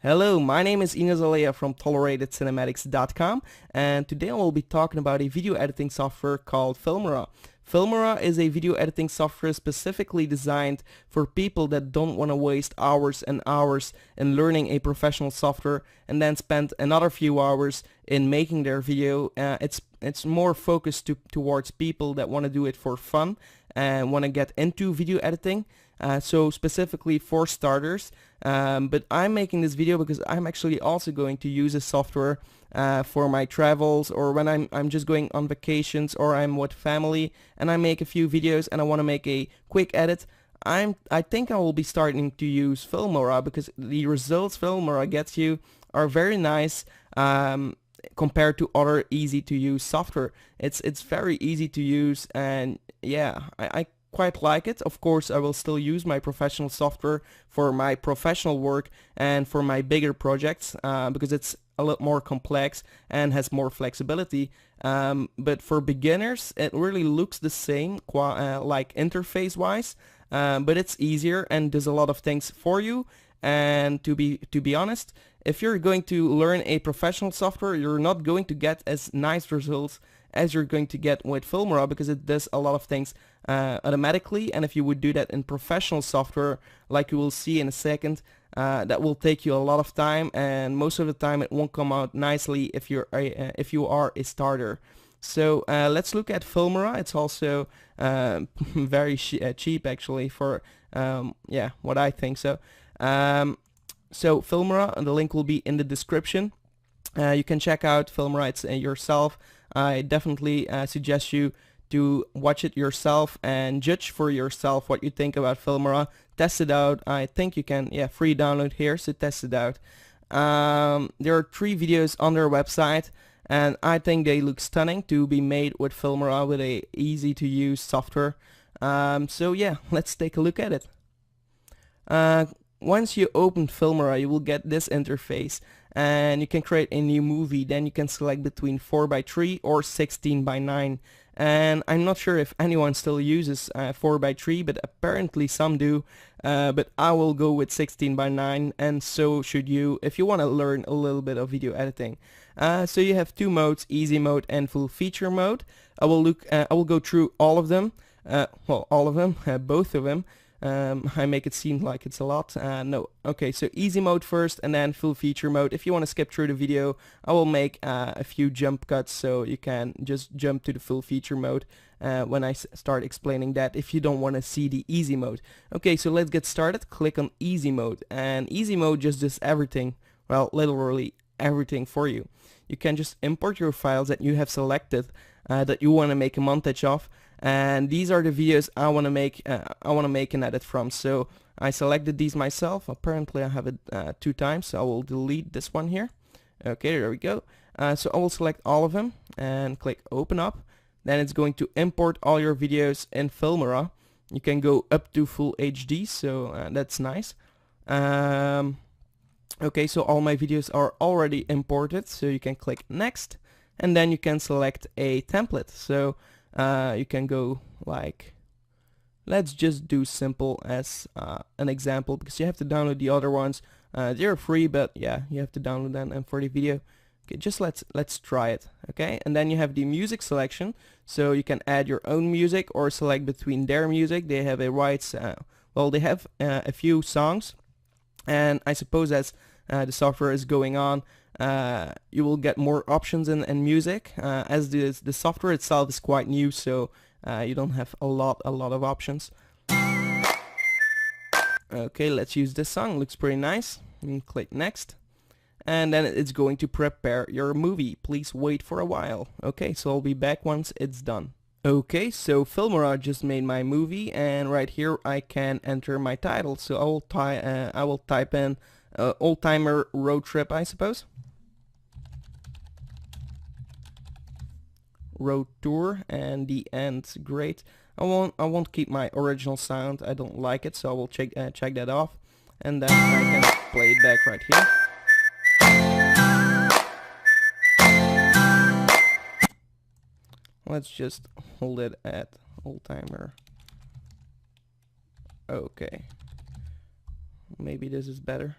Hello, my name is Ines Alea from ToleratedCinematics.com, and today I will be talking about a video editing software called Filmora. Filmora is a video editing software specifically designed for people that don't want to waste hours and hours in learning a professional software and then spend another few hours in making their video. It's more focused towards people that want to do it for fun and want to get into video editing. So specifically for starters, but I'm making this video because I'm actually also going to use this software for my travels, or when I'm just going on vacations, or I'm with family and I make a few videos and I want to make a quick edit. I think I will be starting to use Filmora because the results Filmora gets you are very nice compared to other easy to use software. It's very easy to use, and yeah, I quite like it. Of course, I will still use my professional software for my professional work and for my bigger projects because it's a lot more complex and has more flexibility. But for beginners, it really looks the same, like interface wise, but it's easier and does a lot of things for you. And to be honest, if you're going to learn a professional software, you're not going to get as nice results as you're going to get with Filmora because it does a lot of things automatically. And if you would do that in professional software, like you will see in a second, that will take you a lot of time, and most of the time it won't come out nicely if you are a starter. So let's look at Filmora. It's also very cheap actually for yeah, what I think. So Filmora, and the link will be in the description. You can check out Filmora yourself. I definitely suggest you to watch it yourself and judge for yourself what you think about Filmora. Test it out. I think you can, yeah, free download here, so test it out. There are 3 videos on their website, and I think they look stunning to be made with Filmora, with a easy to use software. So yeah, let's take a look at it. Once you open Filmora, you will get this interface, and you can create a new movie. Then you can select between 4:3 or 16:9. And I'm not sure if anyone still uses 4:3, but apparently some do. But I will go with 16:9, and so should you if you want to learn a little bit of video editing. So you have 2 modes: easy mode and full feature mode. I will go through all of them. Well, all of them, both of them. I make it seem like it's a lot. No. Okay, so easy mode first and then full feature mode. If you want to skip through the video, I will make a few jump cuts so you can just jump to the full feature mode when I start explaining that, if you don't want to see the easy mode. Okay, so let's get started. Click on easy mode, and easy mode just does everything. Well, literally everything for you. You can just import your files that you have selected that you want to make a montage of. And these are the videos I want to make. An edit from. So I selected these myself. Apparently I have it 2 times, so I will delete this one here. Okay, there we go. So I will select all of them and click open up. Then it's going to import all your videos in Filmora. You can go up to full HD, so that's nice. Okay, so all my videos are already imported, so you can click next, and then you can select a template. So you can go like, let's just do simple as an example, because you have to download the other ones. They're free, but yeah, you have to download them. And for the video, okay, just let's try it. Okay, and then you have the music selection, so you can add your own music or select between their music. They have a rights. Well, they have a few songs, and I suppose as the software is going on, you will get more options in music, as the software itself is quite new, so you don't have a lot of options. Okay, let's use this song. Looks pretty nice. And click next, and then it's going to prepare your movie. Please wait for a while. Okay, so I'll be back once it's done. Okay, so Filmora just made my movie, and right here I can enter my title. So I will type in old timer road trip, I suppose. Road tour, and the end. Great. I won't keep my original sound. I don't like it, so I will check that off, and then I can play it back right here. Let's just hold it at old timer. Okay. Maybe this is better.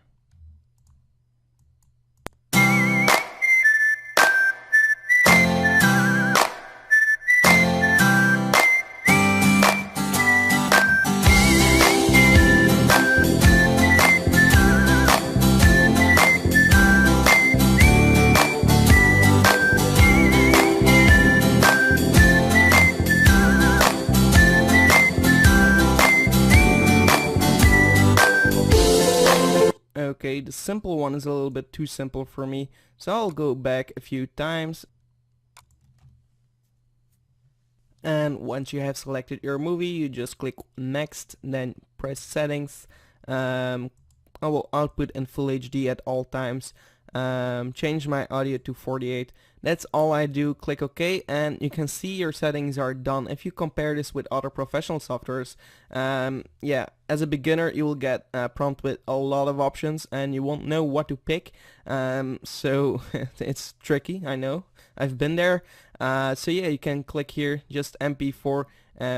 okay. The simple one is a little bit too simple for me, so I'll go back a few times. And once you have selected your movie, you just click next, then press settings. I will output in full HD at all times. Change my audio to 48. That's all I do. Click OK, and you can see your settings are done. If you compare this with other professional softwares, yeah, as a beginner you will get prompt with a lot of options and you won't know what to pick. So it's tricky, I know. I've been there. So yeah, you can click here, just MP4,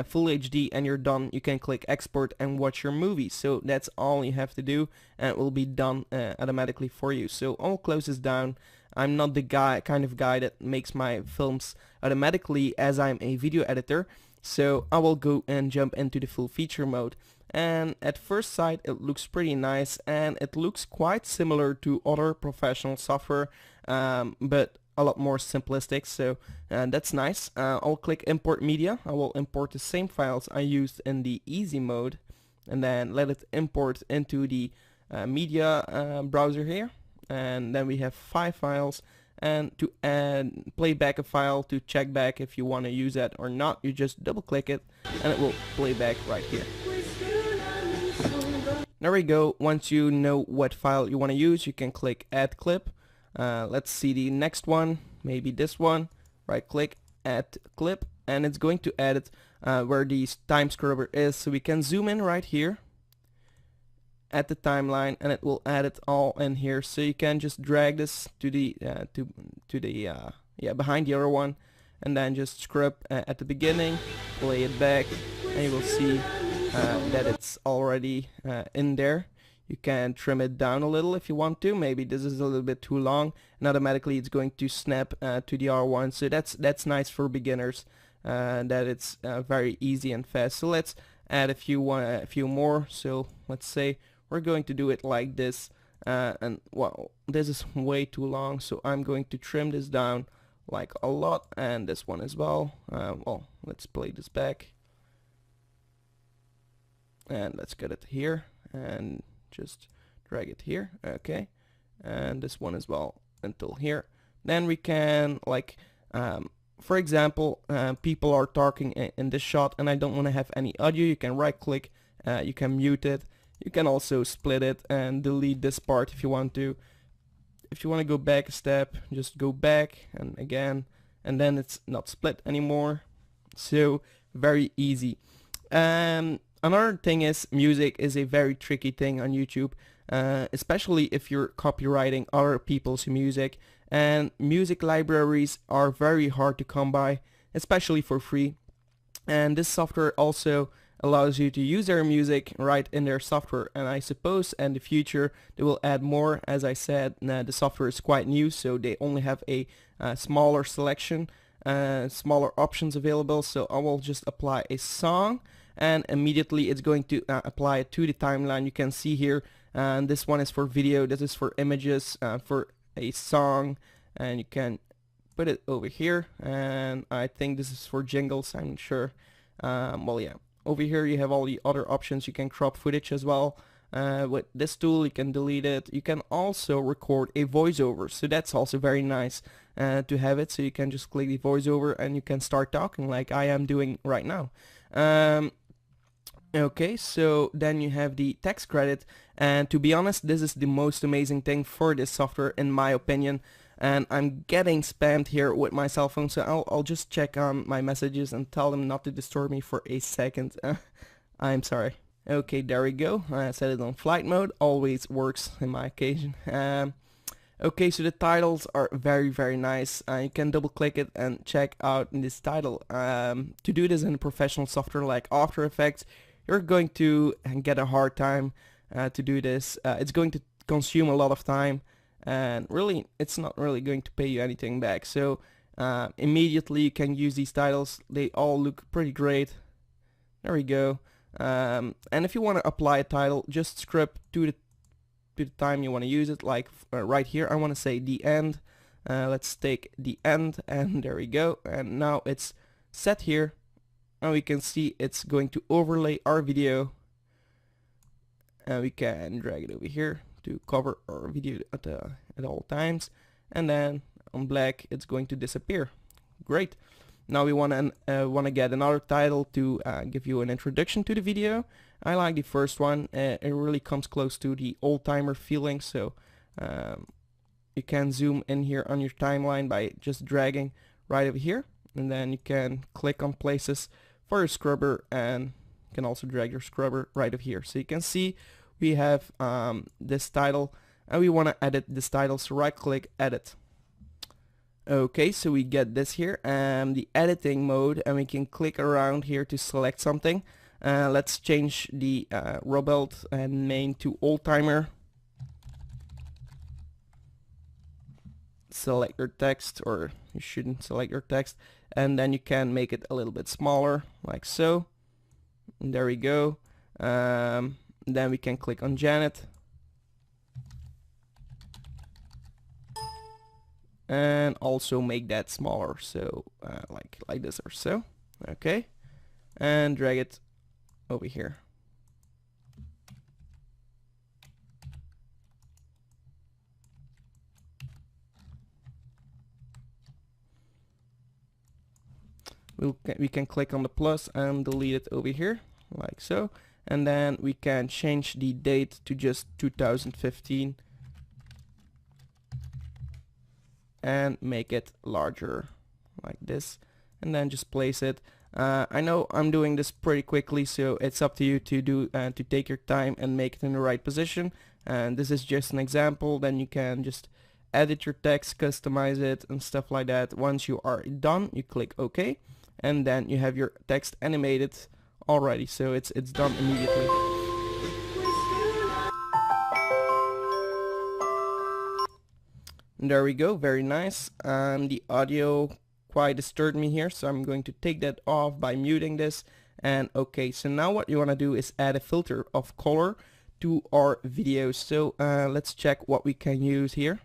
full HD, and you're done. You can click export and watch your movie. So that's all you have to do, and it will be done automatically for you. So I'll close this down. I'm not the kind of guy that makes my films automatically, as I'm a video editor. So I will go and jump into the full feature mode. And at first sight it looks pretty nice, and it looks quite similar to other professional software, but a lot more simplistic, so that's nice. I'll click import media. I will import the same files I used in the easy mode, and then let it import into the media browser here. And then we have 5 files, and to play back a file, to check back if you want to use that or not, you just double click it and it will play back right here. There we go. Once you know what file you want to use, you can click add clip. Let's see the next one, maybe this one. Right click, add clip, and it's going to add it where the time scrubber is, so we can zoom in right here at the timeline, and it will add it all in here. So you can just drag this to the behind the other one, and then just scrub at the beginning, play it back, and you will see that it's already in there. You can trim it down a little if you want to. Maybe this is a little bit too long, and automatically it's going to snap to the R1. So that's nice for beginners. That it's very easy and fast. So let's add a few more. So let's say we're going to do it like this. And well, this is way too long, so I'm going to trim this down like a lot, and this one as well. Well, let's play this back, and let's get it here, and just drag it here. Okay, and this one as well until here. Then we can, like, for example, people are talking in this shot and I don't want to have any audio. You can right click, you can mute it. You can also split it and delete this part if you want to. If you want to go back a step, just go back and again, and then it's not split anymore. So very easy. Another thing is, music is a very tricky thing on YouTube, especially if you're copywriting other people's music, and music libraries are very hard to come by, especially for free. And this software also allows you to use their music right in their software, and I suppose in the future they will add more. As I said, the software is quite new, so they only have a smaller selection, smaller options available. So I will just apply a song, and immediately it's going to apply it to the timeline. You can see here, this one is for video, this is for images, for a song, and you can put it over here, and I think this is for jingles, I'm not sure. Well, yeah, over here you have all the other options. You can crop footage as well. With this tool you can delete it. You can also record a voiceover, so that's also very nice to have it. So you can just click the voiceover and you can start talking like I am doing right now. Okay, so then you have the text credit, and to be honest, this is the most amazing thing for this software in my opinion. And I'm getting spammed here with my cell phone, so I'll just check on my messages and tell them not to disturb me for a second. I'm sorry. Okay, there we go. I set it on flight mode. Always works in my occasion. Okay, so the titles are very nice. You can double click it and check out this title. To do this in a professional software like After Effects, you're going to get a hard time to do this. It's going to consume a lot of time, and really it's not really going to pay you anything back. So immediately you can use these titles. They all look pretty great. There we go. And if you want to apply a title, just script to the time you want to use it. Like right here I want to say the end. Let's take the end, and there we go, and now it's set here, and we can see it's going to overlay our video, and we can drag it over here to cover our video at all times, and then on black it's going to disappear. Great. Now we want to get another title to give you an introduction to the video. I like the first one. It really comes close to the old-timer feeling, so you can zoom in here on your timeline by just dragging right over here, and then you can click on places for your scrubber, and you can also drag your scrubber right over here. So you can see we have this title, and we want to edit this title, so right click, edit. Okay, so we get this here, the editing mode, and we can click around here to select something. Let's change the Robelt and name to old-timer. Select your text, or you shouldn't select your text, and then you can make it a little bit smaller, like so. And there we go. Then we can click on Janet. And also make that smaller, so like this or so. Okay, and drag it over here. We can click on the plus and delete it over here, like so, and then we can change the date to just 2015 and make it larger like this, and then just place it. I know I'm doing this pretty quickly, so it's up to you to do to take your time and make it in the right position, and this is just an example. Then you can just edit your text, customize it and stuff like that. Once you are done, you click OK, and then you have your text animated already, so it's done immediately. And there we go, very nice. The audio quite disturbed me here, so I'm going to take that off by muting this. And okay, so now what you want to do is add a filter of color to our videos. So let's check what we can use here.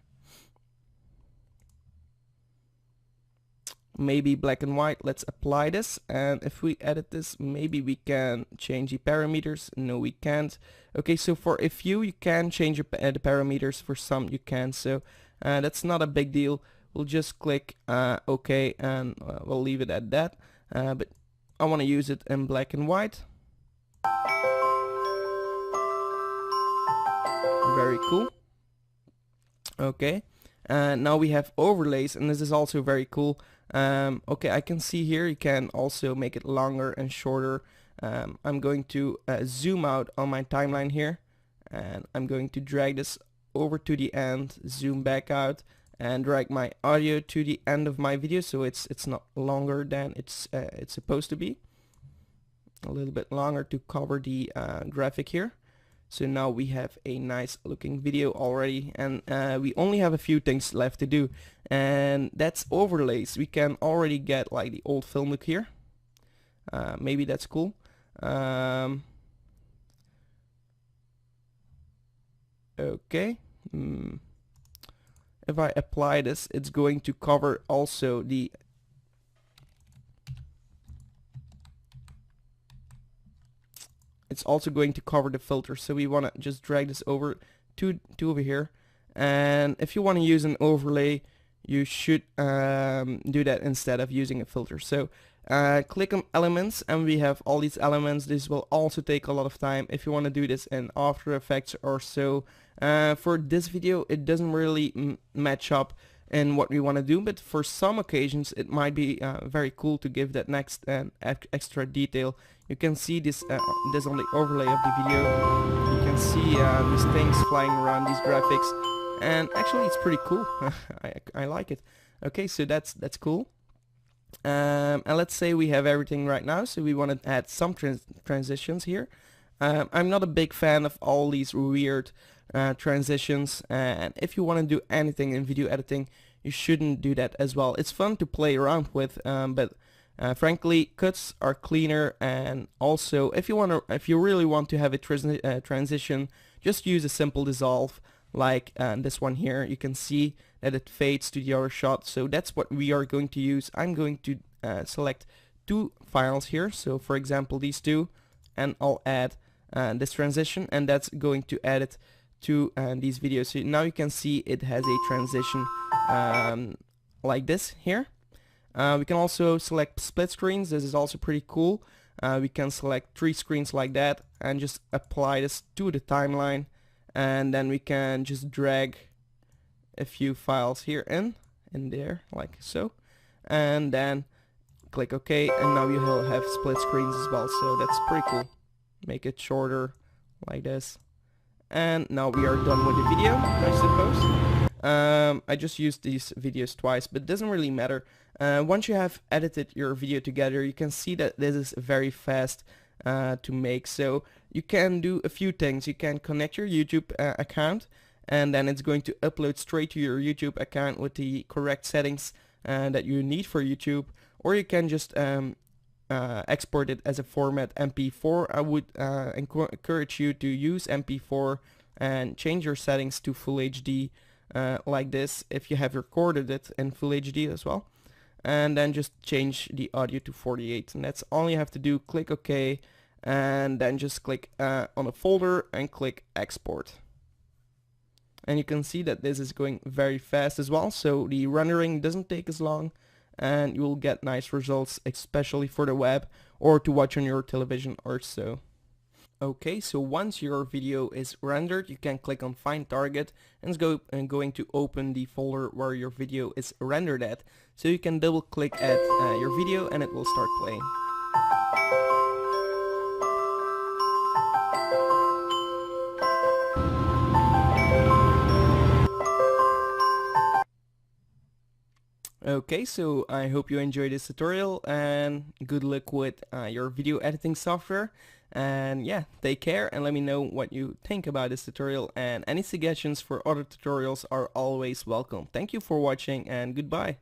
Maybe black and white. Let's apply this, and if we edit this, maybe we can change the parameters. No, we can't. Okay, so for a few you can change the parameters, for some you can, so that's not a big deal. We'll just click OK, and we'll leave it at that, but I want to use it in black and white. Very cool. Okay, now we have overlays, and this is also very cool. Okay, I can see here you can also make it longer and shorter. I'm going to zoom out on my timeline here, and I'm going to drag this over to the end, zoom back out, and drag my audio to the end of my video, so it's not longer than it's supposed to be. A little bit longer to cover the graphic here. So now we have a nice looking video already, and we only have a few things left to do, and that's overlays. We can already get like the old film look here. Maybe that's cool. Okay. If I apply this, it's going to cover also the filter, so we want to just drag this over to over here. And if you want to use an overlay, you should do that instead of using a filter. So click on elements, and we have all these elements. This will also take a lot of time if you want to do this in After Effects or so. For this video it doesn't really match up in what we want to do, but for some occasions it might be very cool to give that next extra detail. You can see this this on the overlay of the video. You can see these things flying around, these graphics, and actually it's pretty cool. I like it. Okay, so that's cool. And let's say we have everything right now, so we want to add some transitions here. I'm not a big fan of all these weird transitions, and if you want to do anything in video editing, you shouldn't do that as well. It's fun to play around with, but frankly, cuts are cleaner. And also, if you really want to have a transition, just use a simple dissolve like this one here. You can see that it fades to the other shot, so that's what we are going to use. I'm going to select two files here, so for example these two, and I'll add this transition, and that's going to add it to these videos. So now you can see it has a transition like this here. We can also select split screens. This is also pretty cool. We can select 3 screens like that and just apply this to the timeline, and then we can just drag a few files here in there like so, and then click OK, and now you will have split screens as well. So that's pretty cool. Make it shorter like this, and now we are done with the video, I suppose. I just used these videos twice, but it doesn't really matter. Once you have edited your video together, you can see that this is very fast to make. So you can do a few things. You can connect your YouTube account, and then it's going to upload straight to your YouTube account with the correct settings that you need for YouTube, or you can just export it as a format MP4. I would encourage you to use MP4 and change your settings to Full HD like this if you have recorded it in Full HD as well, and then just change the audio to 48, and that's all you have to do. Click OK, and then just click on a folder and click export. And you can see that this is going very fast as well, so the rendering doesn't take as long, and you will get nice results, especially for the web or to watch on your television or so. Okay, so once your video is rendered, you can click on Find Target, and it's going to open the folder where your video is rendered at. So you can double click at your video and it will start playing. Okay, so I hope you enjoyed this tutorial, and good luck with your video editing software. And yeah, take care and let me know what you think about this tutorial, and any suggestions for other tutorials are always welcome. Thank you for watching, and goodbye.